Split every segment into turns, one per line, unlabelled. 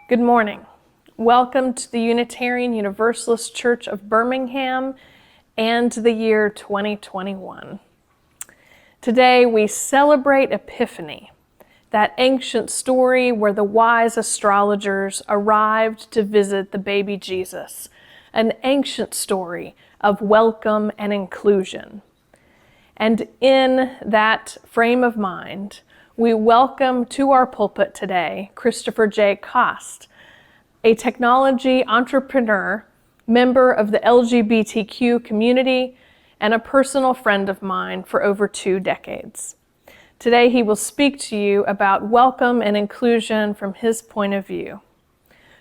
Good morning. Welcome to the Unitarian Universalist Church of Birmingham and the year 2021. Today we celebrate Epiphany, that ancient story where the wise astrologers arrived to visit the baby Jesus, an ancient story of welcome and inclusion. And in that frame of mind, we welcome to our pulpit today Christopher J. Kost, a technology entrepreneur, member of the LGBTQ community, and a personal friend of mine for over 2 decades. Today he will speak to you about welcome and inclusion from his point of view.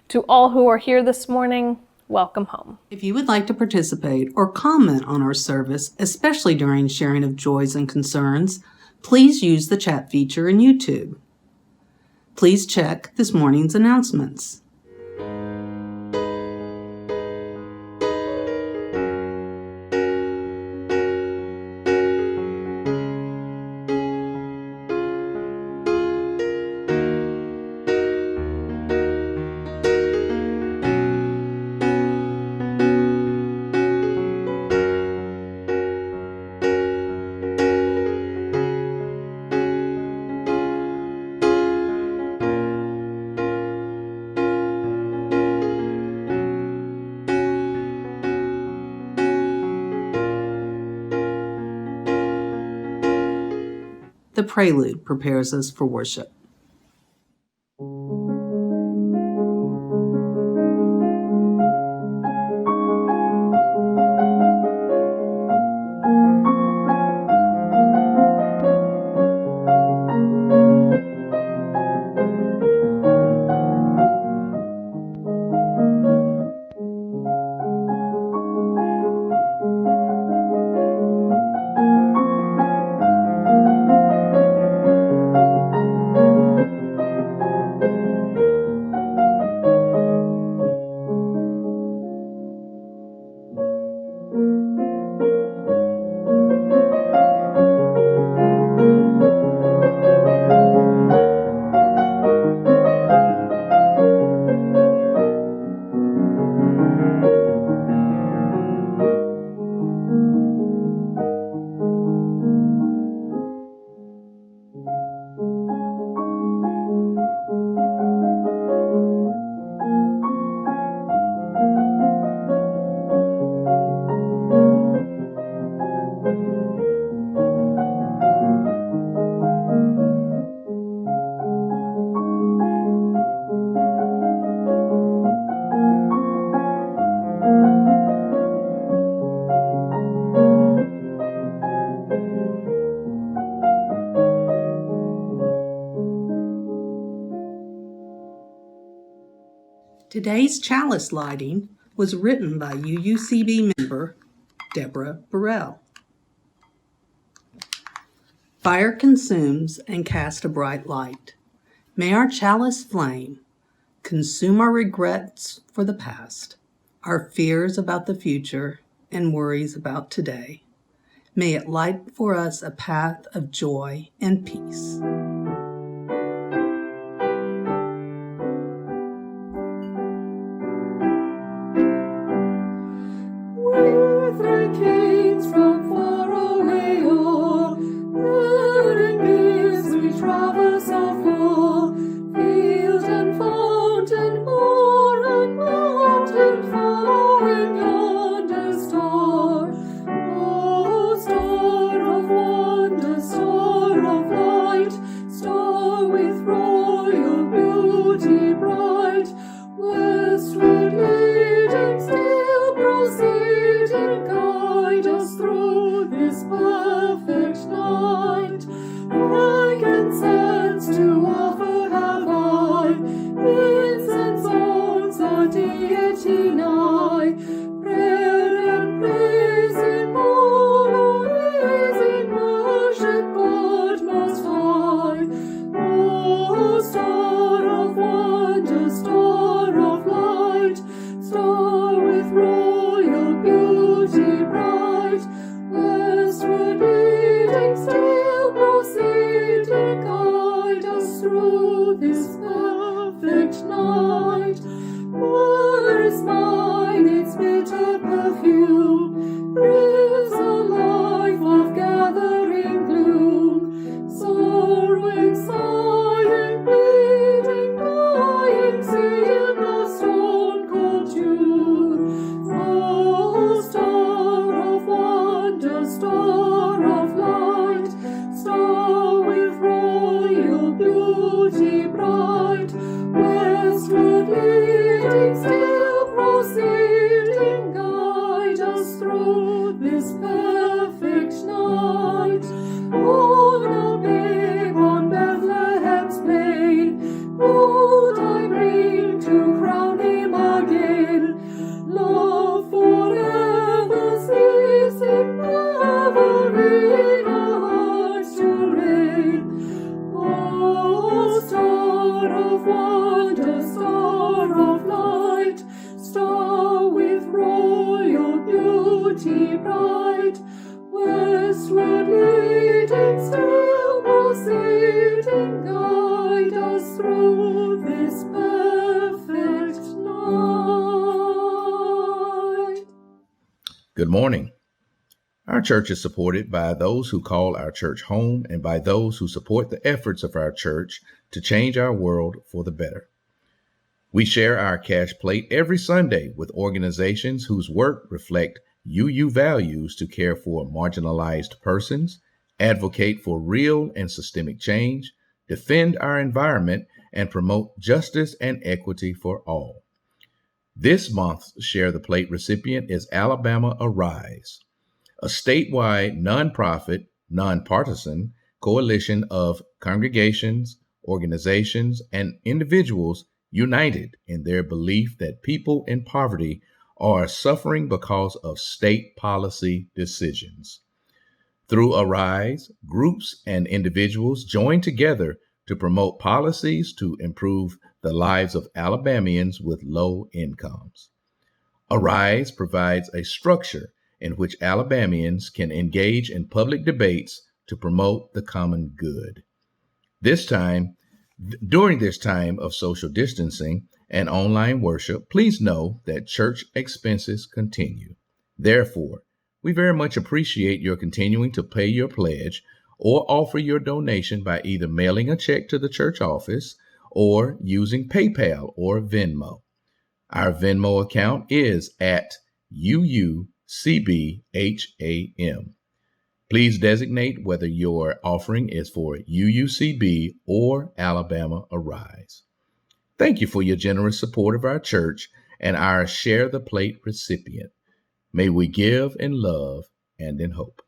To all who are here this morning, welcome home.
If you would like to participate or comment on our service, especially during sharing of joys and concerns, please use the chat feature in YouTube. Please check this morning's announcements. The prelude prepares us for worship. Today's chalice lighting was written by UUCB member Deborah Burrell. Fire consumes and casts a bright light. May our chalice flame consume our regrets for the past, our fears about the future, and worries about today. May it light for us a path of joy and peace.
Royal beauty bright, westward leading. Good morning. Our church is supported by those who call our church home and by those who support the efforts of our church to change our world for the better. We share our cash plate every Sunday with organizations whose work reflect UU values to care for marginalized persons, advocate for real and systemic change, defend our environment, and promote justice and equity for all. This month's Share the Plate recipient is Alabama Arise, a statewide nonprofit, nonpartisan coalition of congregations, organizations, and individuals united in their belief that people in poverty are suffering because of state policy decisions. Through Arise, groups and individuals join together to promote policies to improve the lives of Alabamians with low incomes. Arise provides a structure in which Alabamians can engage in public debates to promote the common good. During this time of social distancing and online worship, please know that church expenses continue. Therefore, we very much appreciate your continuing to pay your pledge or offer your donation by either mailing a check to the church office or using PayPal or Venmo. Our Venmo account is at UUCBHAM. Please designate whether your offering is for UUCB or Alabama Arise. Thank you for your generous support of our church and our Share the Plate recipient. May we give in love and in hope.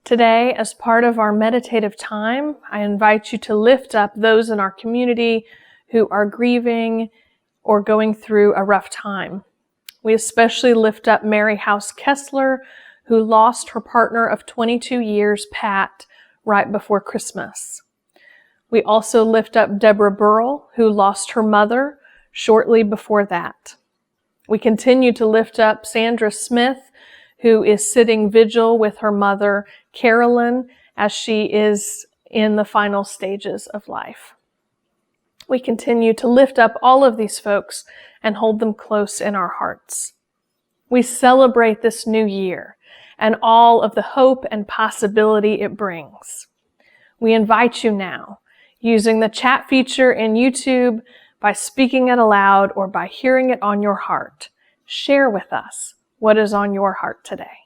Today, as part of our meditative time, I invite you to lift up those in our community who are grieving or going through a rough time. We especially lift up Mary House Kessler, who lost her partner of 22 years, Pat, right before Christmas. We also lift up Deborah Burrell, who lost her mother shortly before that. We continue to lift up Sandra Smith, who is sitting vigil with her mother, Carolyn, as she is in the final stages of life. We continue to lift up all of these folks and hold them close in our hearts. We celebrate this new year and all of the hope and possibility it brings. We invite you now, using the chat feature in YouTube, by speaking it aloud or by hearing it on your heart. Share with us what is on your heart today.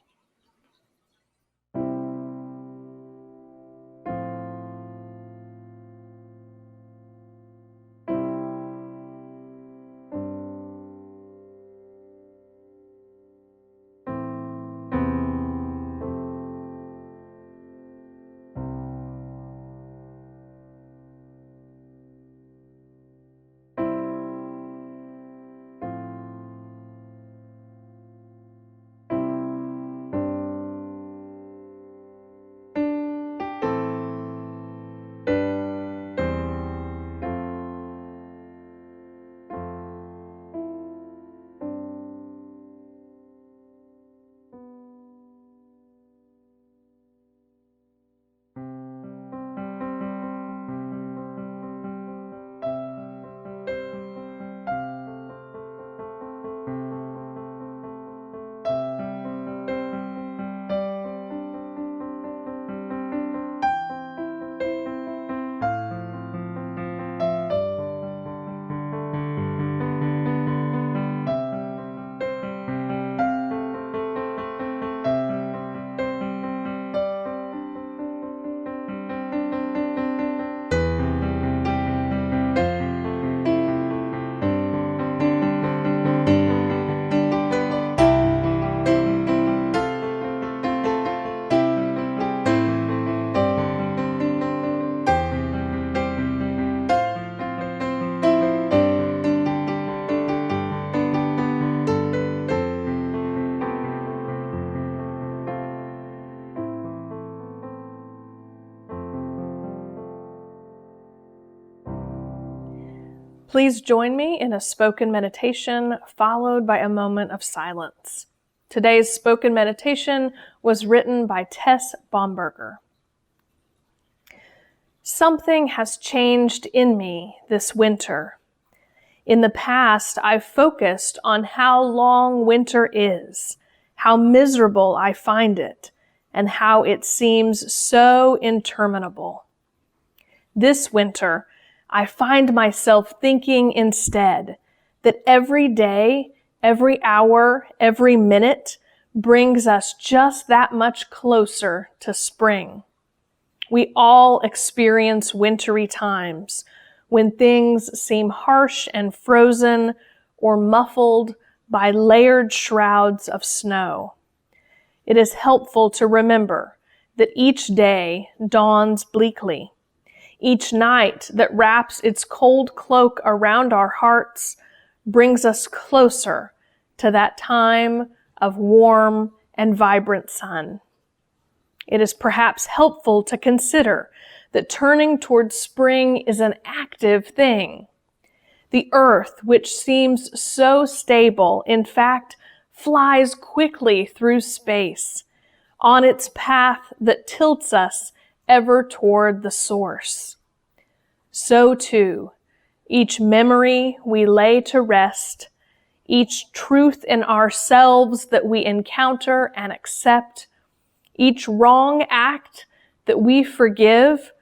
Please join me in a spoken meditation followed by a moment of silence. Today's spoken meditation was written by Tess Bomberger. Something has changed in me this winter. In the past, I've focused on how long winter is, how miserable I find it, and how it seems so interminable. This winter, I find myself thinking instead that every day, every hour, every minute brings us just that much closer to spring. We all experience wintry times when things seem harsh and frozen or muffled by layered shrouds of snow. It is helpful to remember that each day dawns bleakly. Each night that wraps its cold cloak around our hearts brings us closer to that time of warm and vibrant sun. It is perhaps helpful to consider that turning towards spring is an active thing. The earth, which seems so stable, in fact, flies quickly through space on its path that tilts us ever toward the source. So too, each memory we lay to rest, each truth in ourselves that we encounter and accept, each wrong act that we forgive,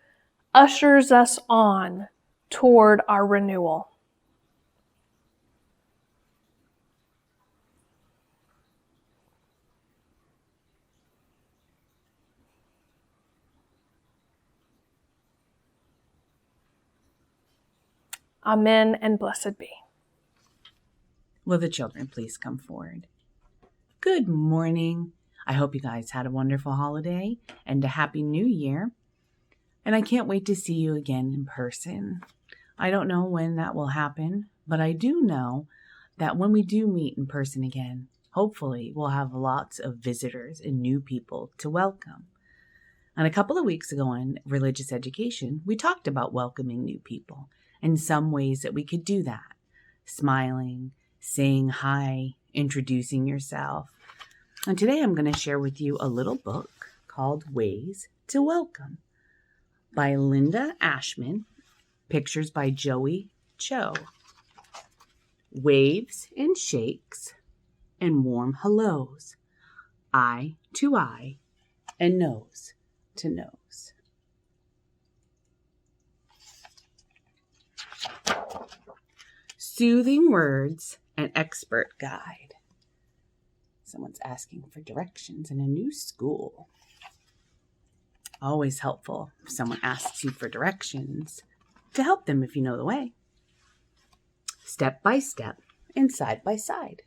ushers us on toward our renewal. Amen and blessed be.
Will the children please come forward? Good morning. I hope you guys had a wonderful holiday and a happy new year. And I can't wait to see you again in person. I don't know when that will happen, but I do know that when we do meet in person again, hopefully we'll have lots of visitors and new people to welcome. And a couple of weeks ago in religious education, we talked about welcoming new people and some ways that we could do that. Smiling, saying hi, introducing yourself. And today I'm going to share with you a little book called Ways to Welcome by Linda Ashman, pictures by Joey Cho. Waves and shakes and warm hellos, eye to eye and nose to nose. Soothing words and expert guide. Someone's asking for directions in a new school. Always helpful if someone asks you for directions to help them if you know the way. Step by step and side by side.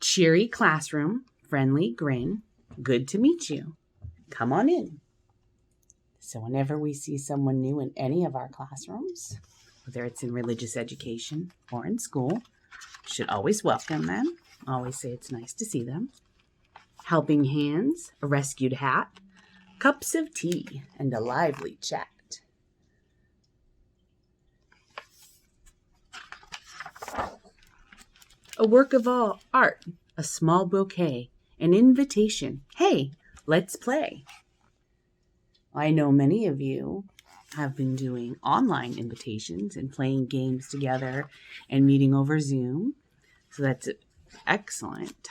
Cheery classroom, friendly grin, good to meet you. Come on in. So whenever we see someone new in any of our classrooms, whether it's in religious education or in school, should always welcome them. Always say it's nice to see them. Helping hands, a rescued hat, cups of tea, and a lively chat. A work of art, a small bouquet, an invitation. Hey, let's play. I know many of you have been doing online invitations and playing games together and meeting over Zoom. So that's excellent.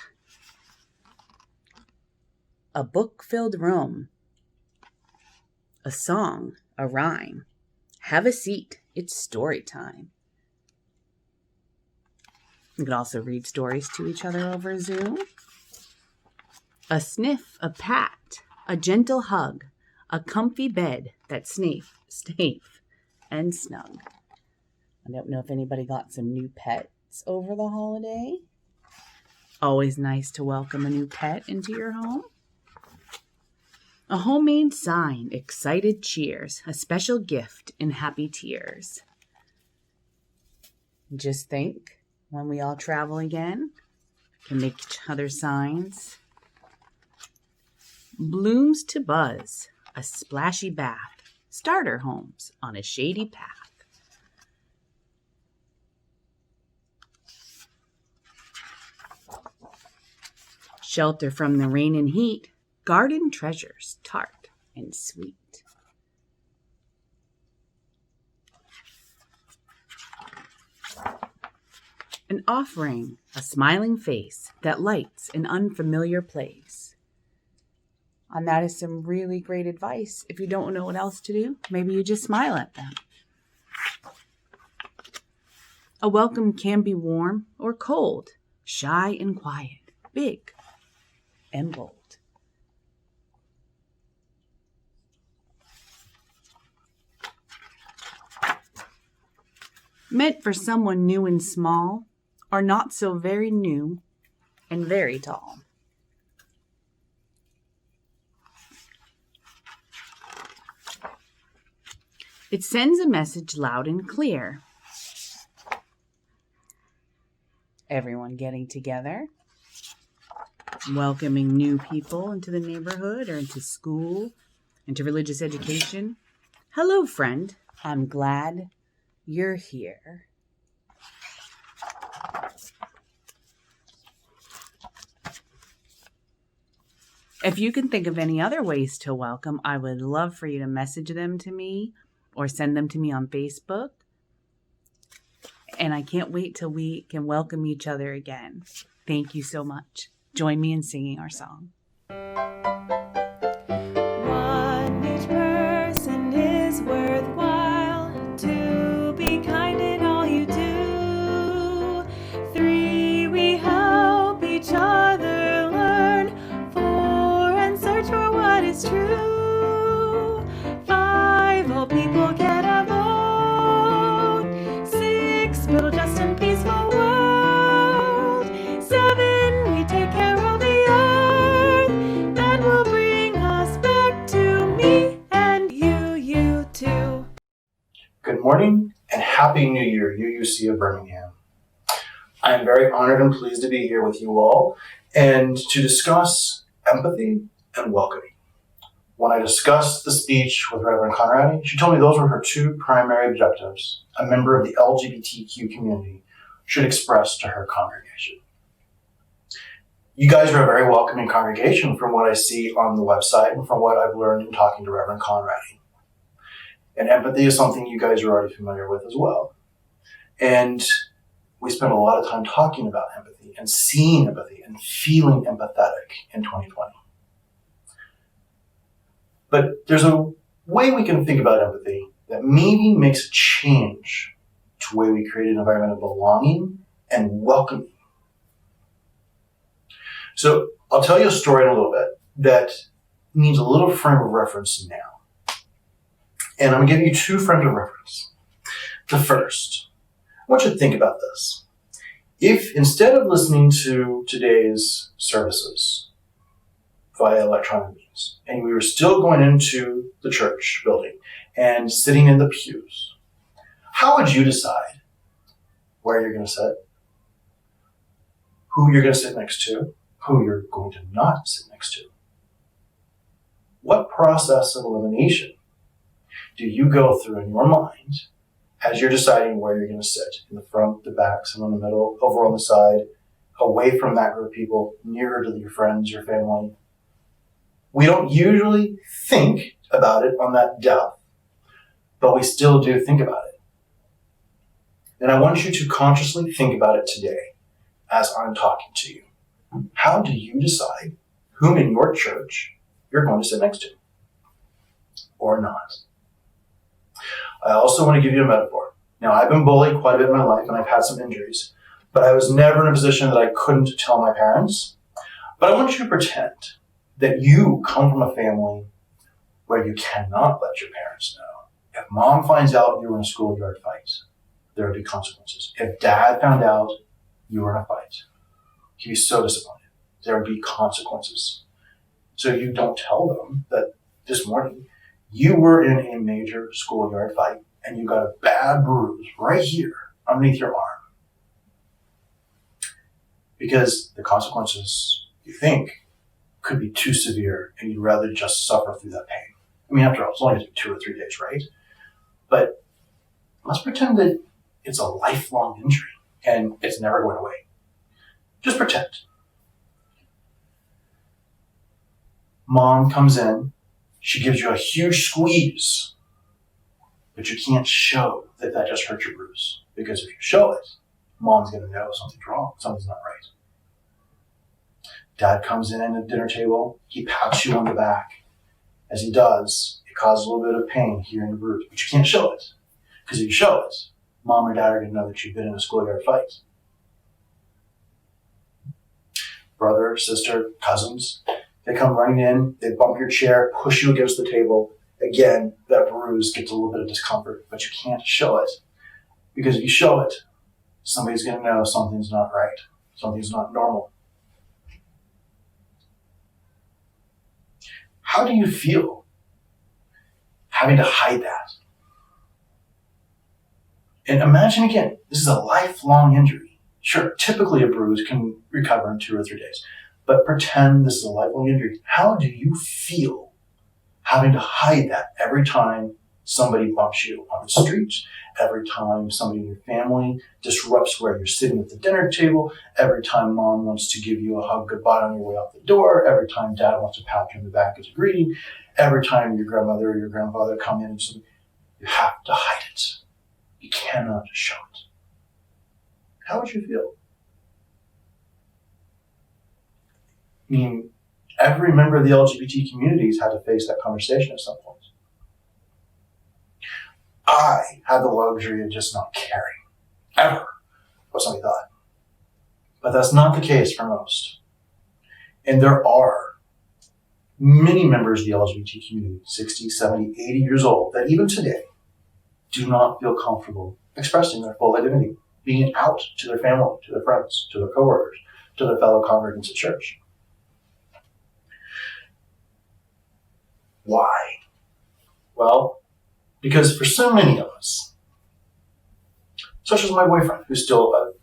A book-filled room, a song, a rhyme. Have a seat. It's story time. You can also read stories to each other over Zoom. A sniff, a pat, a gentle hug, a comfy bed that's safe and snug. I don't know if anybody got some new pets over the holiday. Always nice to welcome a new pet into your home. A homemade sign, excited cheers, a special gift in happy tears. Just think, when we all travel again, can make each other signs. Blooms to buzz, a splashy bath, starter homes on a shady path. Shelter from the rain and heat, garden treasures, tart and sweet. An offering, a smiling face that lights an unfamiliar place. And that is some really great advice. If you don't know what else to do, maybe you just smile at them. A welcome can be warm or cold, shy and quiet, big and bold. Meant for someone new and small, or not so very new and very tall. It sends a message loud and clear. Everyone getting together, welcoming new people into the neighborhood or into school, into religious education. Hello, friend. I'm glad you're here. If you can think of any other ways to welcome, I would love for you to message them to me or send them to me on Facebook. And I can't wait till we can welcome each other again. Thank you so much. Join me in singing our song.
One, each person is worthwhile. Two, be kind in all you do. Three, we help each other learn. Four, and search for what is true. Five, all people get a vote. Six, build a just and peaceful world. Seven, we take care of the earth. That will bring us back to me and you too.
Good morning and Happy New Year, UUC of Birmingham. I am very honored and pleased to be here with you all and to discuss empathy and welcoming. When I discussed the speech with Reverend Conradi, she told me those were her two primary objectives a member of the LGBTQ community should express to her congregation. You guys are a very welcoming congregation from what I see on the website and from what I've learned in talking to Reverend Conradi. And empathy is something you guys are already familiar with as well. And we spent a lot of time talking about empathy and seeing empathy and feeling empathetic in 2020. But there's a way we can think about empathy that maybe makes a change to the way we create an environment of belonging and welcoming. So I'll tell you a story in a little bit that needs a little frame of reference now. And I'm going to give you two frames of reference. The first, I want you to think about this. If instead of listening to today's services via electronic means, and we were still going into the church building and sitting in the pews, how would you decide where you're going to sit, who you're going to sit next to, who you're going to not sit next to? What process of elimination do you go through in your mind as you're deciding where you're going to sit? In the front, the back, some in the middle, over on the side, away from that group of people, nearer to your friends, your family? We don't usually think about it on that depth, but we still do think about it. And I want you to consciously think about it today as I'm talking to you. How do you decide whom in your church you're going to sit next to or not? I also want to give you a metaphor. Now, I've been bullied quite a bit in my life and I've had some injuries, but I was never in a position that I couldn't tell my parents. But I want you to pretend that you come from a family where you cannot let your parents know. If mom finds out you were in a schoolyard fight, there would be consequences. If dad found out you were in a fight, he'd be so disappointed. There would be consequences. So you don't tell them that this morning you were in a major schoolyard fight and you got a bad bruise right here underneath your arm. Because the consequences, you think, could be too severe and you'd rather just suffer through that pain. I mean, after all, it's only 2 or 3 days, right? But let's pretend that it's a lifelong injury and it's never going away. Just pretend. Mom comes in, she gives you a huge squeeze, but you can't show that that just hurt your bruise. Because if you show it, Mom's going to know something's wrong, something's not right. Dad comes in at the dinner table, he pats you on the back. As he does, it causes a little bit of pain here in the bruise, but you can't show it. Because if you show it, Mom or Dad are going to know that you've been in a schoolyard fight. Brother, sister, cousins, they come running in, they bump your chair, push you against the table. Again, that bruise gets a little bit of discomfort, but you can't show it. Because if you show it, somebody's going to know something's not right, something's not normal. How do you feel having to hide that? And imagine again, this is a lifelong injury. Sure, typically a bruise can recover in 2 or 3 days, but pretend this is a lifelong injury. How do you feel having to hide that every time somebody bumps you on the street, every time somebody in your family disrupts where you're sitting at the dinner table, every time Mom wants to give you a hug goodbye on your way out the door, every time Dad wants to pat you on the back as a greeting, every time your grandmother or your grandfather come in and say, you have to hide it. You cannot show it. How would you feel? I mean, every member of the LGBT communities had to face that conversation at some point. I had the luxury of just not caring, ever, what somebody thought. But that's not the case for most. And there are many members of the LGBT community, 60, 70, 80 years old, that even today do not feel comfortable expressing their full identity, being out to their family, to their friends, to their coworkers, to their fellow congregants at church. Why? Well, because for so many of us, such as my boyfriend, who's still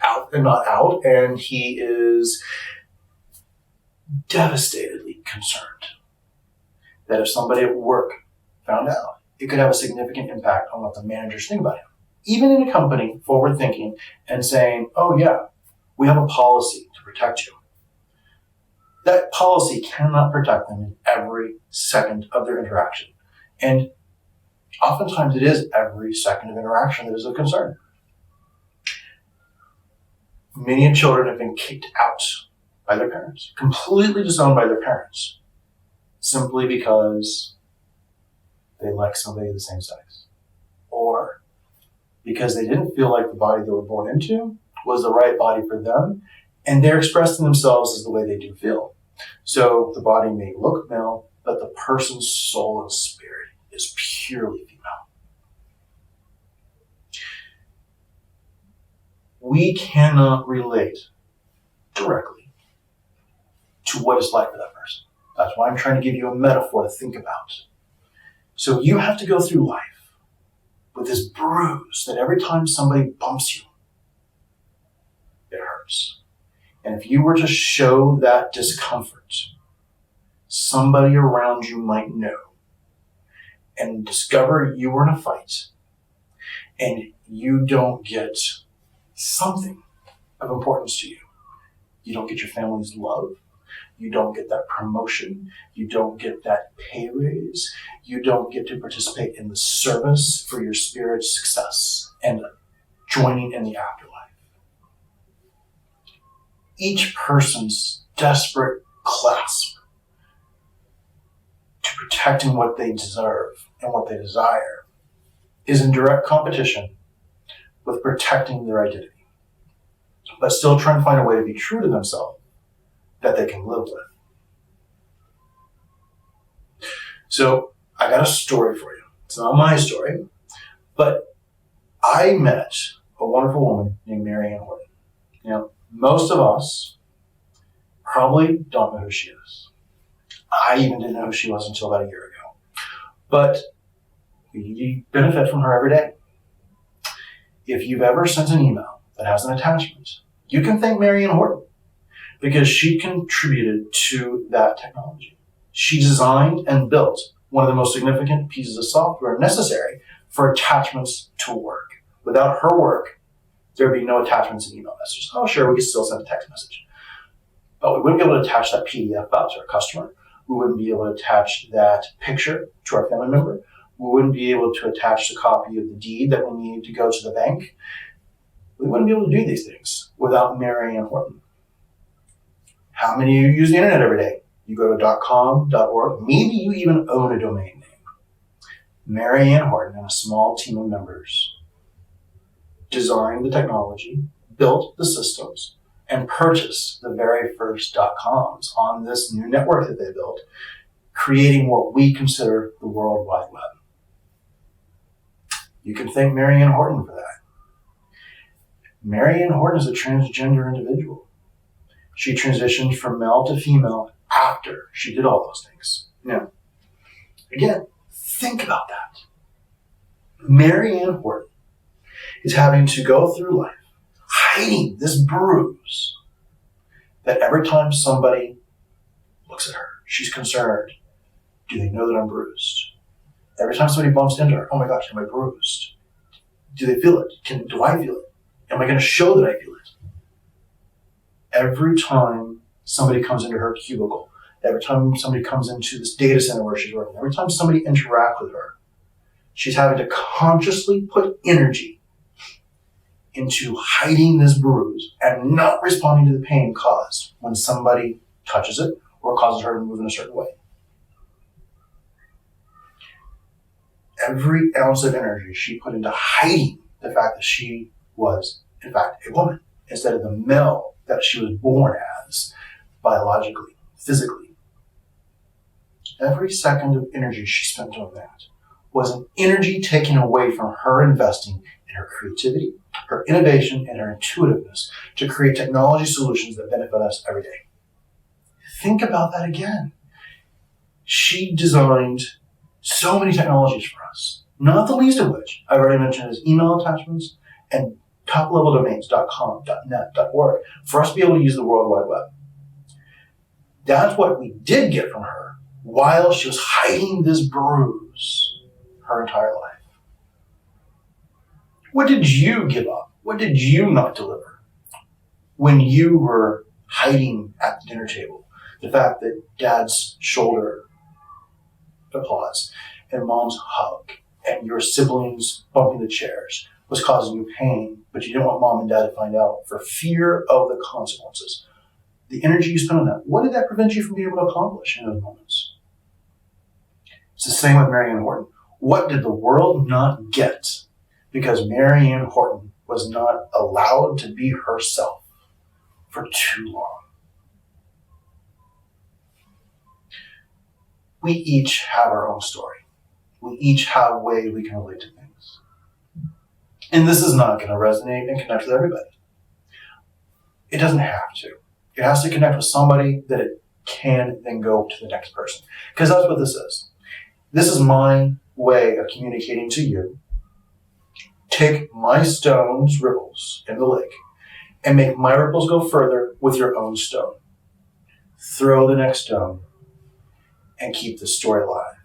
out and not out, and he is devastatedly concerned that if somebody at work found out, it could have a significant impact on what the managers think about him. Even in a company, forward thinking and saying, oh yeah, we have a policy to protect you. That policy cannot protect them in every second of their interaction. And oftentimes it is every second of interaction that is of concern. Many children have been kicked out by their parents, completely disowned by their parents, simply because they like somebody of the same sex. Or because they didn't feel like the body they were born into was the right body for them, and they're expressing themselves as the way they do feel. So the body may look male, but the person's soul and spirit is purely female. We cannot relate directly to what it's like for that person. That's why I'm trying to give you a metaphor to think about. So you have to go through life with this bruise that every time somebody bumps you, it hurts. And if you were to show that discomfort, somebody around you might know and discover you were in a fight and you don't get something of importance to you. You don't get your family's love. You don't get that promotion. You don't get that pay raise. You don't get to participate in the service for your spirit's success and joining in the afterlife. Each person's desperate clasp to protecting what they deserve and what they desire is in direct competition with protecting their identity, but still trying to find a way to be true to themselves that they can live with. So I got a story for you. It's not my story, but I met a wonderful woman named Mary Ann Horton. Now, most of us probably don't know who she is. I even didn't know who she was until about a year ago. But we benefit from her every day. If you've ever sent an email that has an attachment, you can thank Mary Ann Horton because she contributed to that technology. She designed and built one of the most significant pieces of software necessary for attachments to work. Without her work, there would be no attachments in email messages. Oh, sure, we could still send a text message. But we wouldn't be able to attach that PDF file to our customer. We wouldn't be able to attach that picture to our family member. We wouldn't be able to attach the copy of the deed that we need to go to the bank. We wouldn't be able to do these things without Mary Ann Horton. How many of you use the internet every day? You go to .com, .org, maybe you even own a domain name. Mary Ann Horton and a small team of members designed the technology, built the systems, and purchased the very first .coms on this new network that they built, creating what we consider the World Wide Web. You can thank Mary Ann Horton for that. Mary Ann Horton is a transgender individual. She transitioned from male to female after she did all those things. Now, again, think about that. Mary Ann Horton is having to go through life hiding this bruise that every time somebody looks at her, she's concerned. Do they know that I'm bruised? Every time somebody bumps into her, oh my gosh, am I bruised? Do they feel it? Do I feel it? Am I going to show that I feel it? Every time somebody comes into her cubicle, every time somebody comes into this data center where she's working, every time somebody interacts with her, she's having to consciously put energy into hiding this bruise and not responding to the pain caused when somebody touches it or causes her to move in a certain way. Every ounce of energy she put into hiding the fact that she was, in fact, a woman instead of the male that she was born as biologically, physically. Every second of energy she spent on that was an energy taken away from her investing in her creativity, her innovation, and her intuitiveness to create technology solutions that benefit us every day. Think about that again. She designed so many technologies for us, not the least of which I've already mentioned is email attachments and top-level domains, .com, .net, .org, for us to be able to use the World Wide Web. That's what we did get from her while she was hiding this bruise her entire life. What did you give up? What did you not deliver when you were hiding at the dinner table? The fact that dad's shoulder applause and mom's hug and your siblings bumping the chairs was causing you pain, but you didn't want mom and dad to find out for fear of the consequences. The energy you spent on that, what did that prevent you from being able to accomplish in those moments? It's the same with Mary Ann Horton. What did the world not get because Mary Ann Horton was not allowed to be herself for too long? We each have our own story. We each have ways we can relate to things. And this is not going to resonate and connect with everybody. It doesn't have to. It has to connect with somebody that it can then go to the next person. Because that's what this is. This is my way of communicating to you. Take my stone's ripples in the lake and make my ripples go further with your own stone. Throw the next stone and keep the story alive.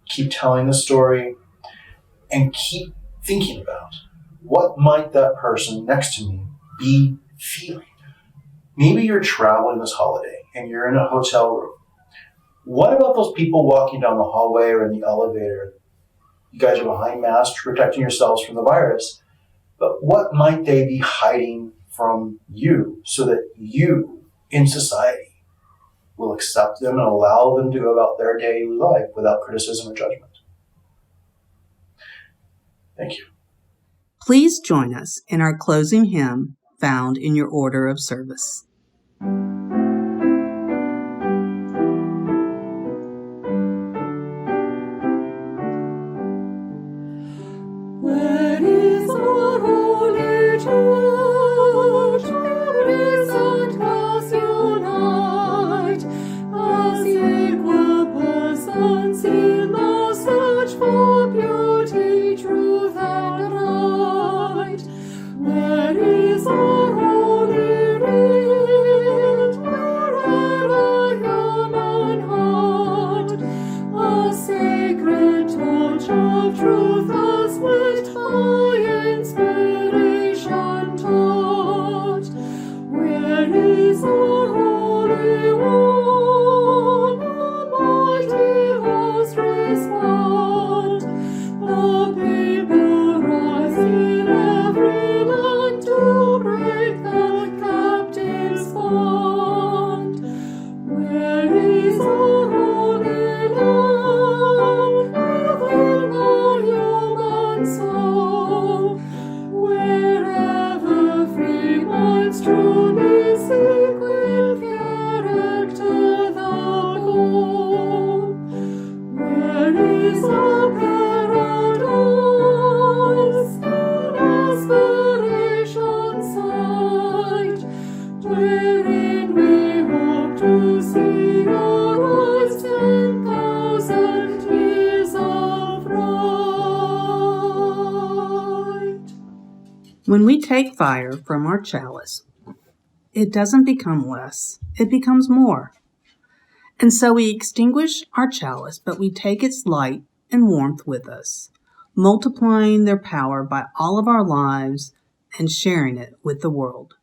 Keep telling the story and keep thinking about what might that person next to me be feeling. Maybe you're traveling this holiday and you're in a hotel room. What about those people walking down the hallway or in the elevator? You guys are behind masks, protecting yourselves from the virus. But what might they be hiding from you so that you, in society, will accept them and allow them to go about their daily life without criticism or judgment? Thank you.
Please join us in our closing hymn found in your order of service.
Where is our holy church? Where St. Mass unite? As equal persons in the search for beauty, truth, and right. Where is our holy rite? truth as lit by inspiration taught. Where is our Holy One? The mighty host respond. The people rise in every land to break the captive's bond. Where is our Holy Land? Within the human soul. Wherever free minds truly seek with character the goal. Where is our paradise? An aspiration's sight, wherein we hope to see arise 10,000 years of right.
When we take fire from our chalice, it doesn't become less, it becomes more. And so we extinguish our chalice, but we take its light and warmth with us, multiplying their power by all of our lives and sharing it with the world.